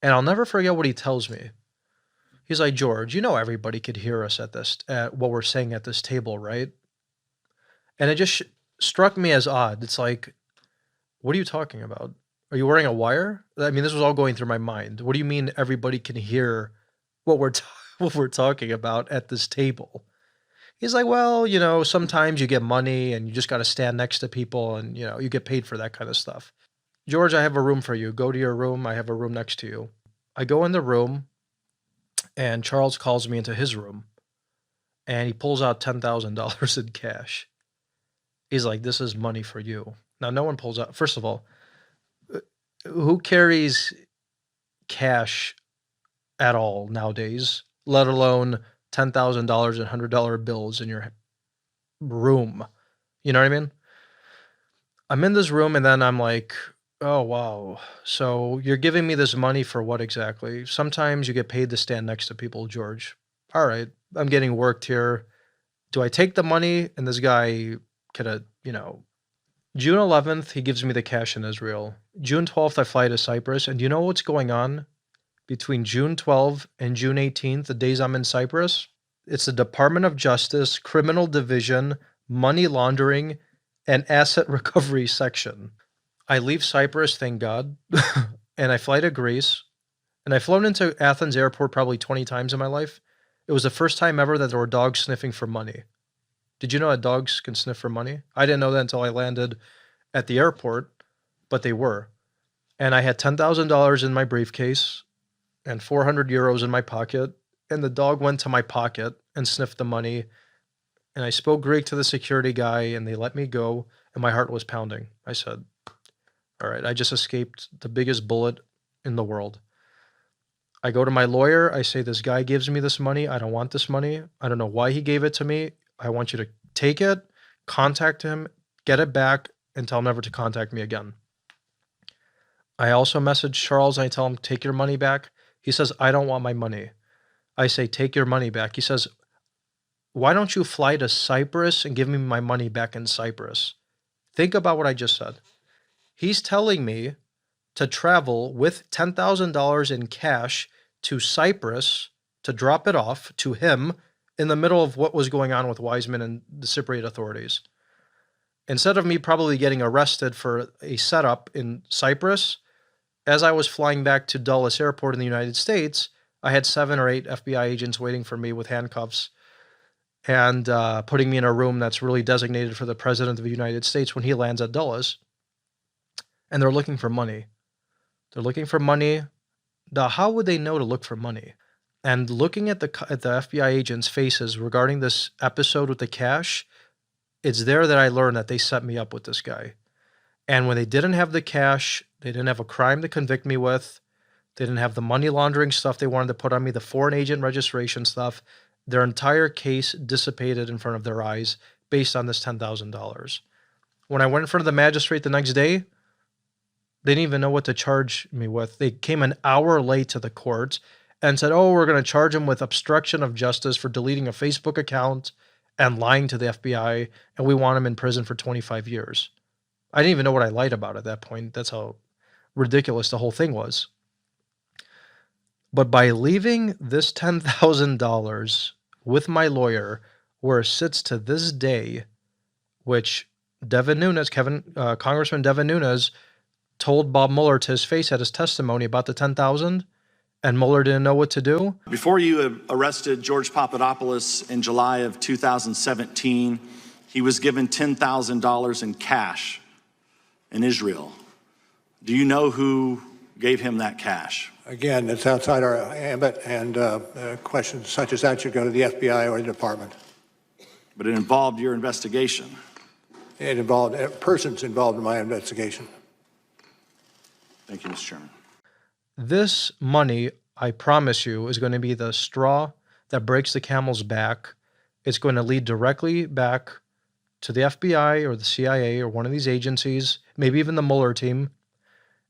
And I'll never forget what he tells me. He's like, George, you know everybody could hear us at what we're saying at this table, right? And it just struck me as odd. It's like, what are you talking about? Are you wearing a wire? I mean, this was all going through my mind. What do you mean everybody can hear what what we're talking about at this table? He's like, well, sometimes you get money and you just got to stand next to people and, you get paid for that kind of stuff. George, I have a room for you. Go to your room. I have a room next to you. I go in the room and Charles calls me into his room and he pulls out $10,000 in cash. He's like, this is money for you. Now, no one pulls out. First of all, who carries cash at all nowadays, let alone $10,000 and $100 bills in your room? You know what I mean? I'm in this room and then I'm like, oh, wow. So you're giving me this money for what exactly? Sometimes you get paid to stand next to people, George. All right. I'm getting worked here. Do I take the money? And this guy kind of, June 11th, he gives me the cash in Israel. June 12th, I fly to Cyprus. And do you know what's going on between June 12th and June 18th, the days I'm in Cyprus? It's the Department of Justice, Criminal Division, Money Laundering, and Asset Recovery section. I leave Cyprus, thank God, and I fly to Greece. And I've flown into Athens airport probably 20 times in my life. It was the first time ever that there were dogs sniffing for money. Did you know that dogs can sniff for money? I didn't know that until I landed at the airport, but they were. And I had $10,000 in my briefcase and 400 euros in my pocket. And the dog went to my pocket and sniffed the money. And I spoke Greek to the security guy and they let me go. And my heart was pounding. I said, all right, I just escaped the biggest bullet in the world. I go to my lawyer. I say, this guy gives me this money. I don't want this money. I don't know why he gave it to me. I want you to take it, contact him, get it back, and tell him never to contact me again. I also message Charles. I tell him, take your money back. He says, I don't want my money. I say, take your money back. He says, why don't you fly to Cyprus and give me my money back in Cyprus? Think about what I just said. He's telling me to travel with $10,000 in cash to Cyprus to drop it off to him in the middle of what was going on with Wiseman and the Cypriot authorities. Instead of me probably getting arrested for a setup in Cyprus, as I was flying back to Dulles Airport in the United States, I had 7 or 8 FBI agents waiting for me with handcuffs and putting me in a room that's really designated for the President of the United States when he lands at Dulles. And they're looking for money. They're looking for money. Now, how would they know to look for money? And looking at the FBI agents' faces regarding this episode with the cash, it's there that I learned that they set me up with this guy. And when they didn't have the cash, they didn't have a crime to convict me with, they didn't have the money laundering stuff they wanted to put on me, the foreign agent registration stuff, their entire case dissipated in front of their eyes based on this $10,000. When I went in front of the magistrate the next day, they didn't even know what to charge me with. They came an hour late to the court and said, oh, we're going to charge him with obstruction of justice for deleting a Facebook account and lying to the FBI, and we want him in prison for 25 years. I didn't even know what I lied about at that point. That's how ridiculous the whole thing was. But by leaving this $10,000 with my lawyer, where it sits to this day, which Congressman Devin Nunes told Bob Mueller to his face at his testimony about the $10,000, and Mueller didn't know what to do. Before you arrested George Papadopolous in July of 2017, he was given $10,000 in cash in Israel. Do you know who gave him that cash? Again, it's outside our ambit, and questions such as that should go to the FBI or the department. But it involved your investigation. It involved persons involved in my investigation. Thank you, Mr. Chairman. This money, I promise you, is going to be the straw that breaks the camel's back. It's going to lead directly back to the FBI or the CIA or one of these agencies, maybe even the Mueller team,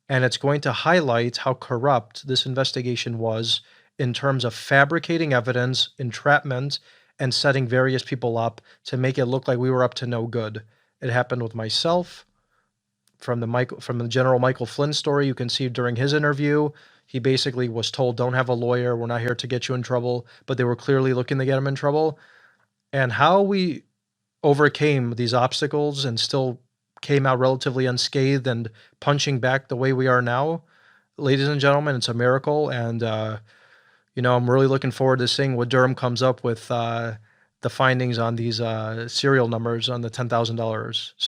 and it's going to highlight how corrupt this investigation was in terms of fabricating evidence, entrapment, and setting various people up to make it look like we were up to no good. It happened with myself. From the General Michael Flynn story, you can see during his interview, He basically was told, "Don't have a lawyer. We're not here to get you in trouble," but they were clearly looking to get him in trouble. And how we overcame these obstacles and still came out relatively unscathed and punching back the way we are now, ladies and gentlemen, it's a miracle. And I'm really looking forward to seeing what Durham comes up with the findings on these serial numbers on the $10,000.